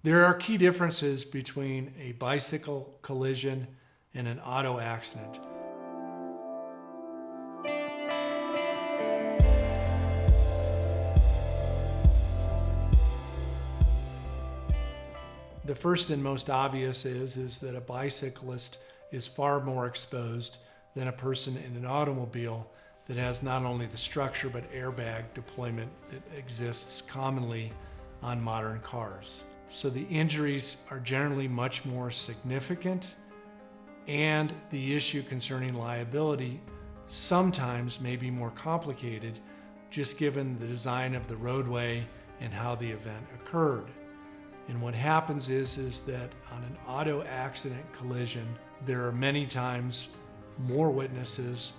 There are key differences between a bicycle collision and an auto accident. The first and most obvious is that a bicyclist is far more exposed than a person in an automobile that has not only the structure but airbag deployment that exists commonly on modern cars. So the injuries are generally much more significant, and the issue concerning liability sometimes may be more complicated just given the design of the roadway and how the event occurred. And what happens is that on an auto accident collision, there are many times more witnesses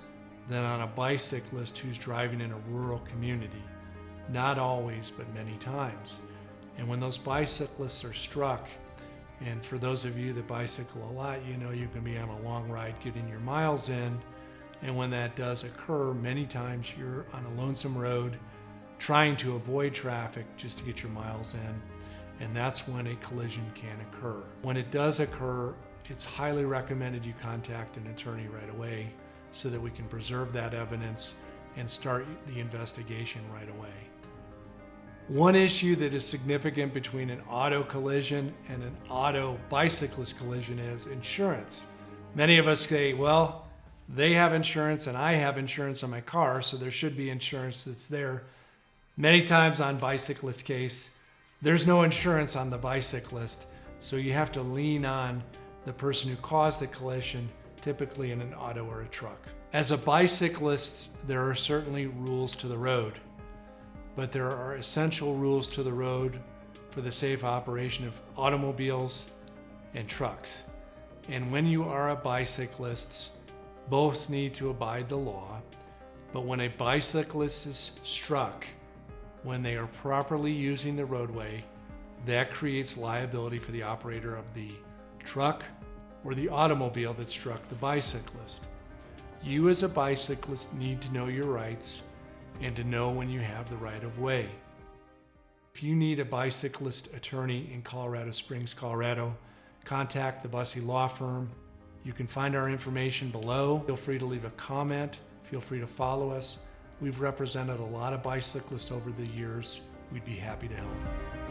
than on a bicyclist who's driving in a rural community. Not always, but many times. And when those bicyclists are struck, and for those of you that bicycle a lot, you know you can be on a long ride getting your miles in, and when that does occur, many times you're on a lonesome road trying to avoid traffic just to get your miles in, and that's when a collision can occur. When it does occur, it's highly recommended you contact an attorney right away so that we can preserve that evidence and start the investigation right away. One issue that is significant between an auto collision and an auto bicyclist collision is insurance. Many of us say, well, they have insurance and I have insurance on my car, so there should be insurance that's there. Many times on bicyclist case, there's no insurance on the bicyclist, so you have to lean on the person who caused the collision, typically in an auto or a truck. As a bicyclist, there are certainly rules to the road, but there are essential rules to the road for the safe operation of automobiles and trucks. And when you are a bicyclist, both need to abide the law, but when a bicyclist is struck, when they are properly using the roadway, that creates liability for the operator of the truck or the automobile that struck the bicyclist. You as a bicyclist need to know your rights and to know when you have the right of way. If you need a bicyclist attorney in Colorado Springs, Colorado, contact the Bussey Law Firm. You can find our information below. Feel free to leave a comment. Feel free to follow us. We've represented a lot of bicyclists over the years. We'd be happy to help.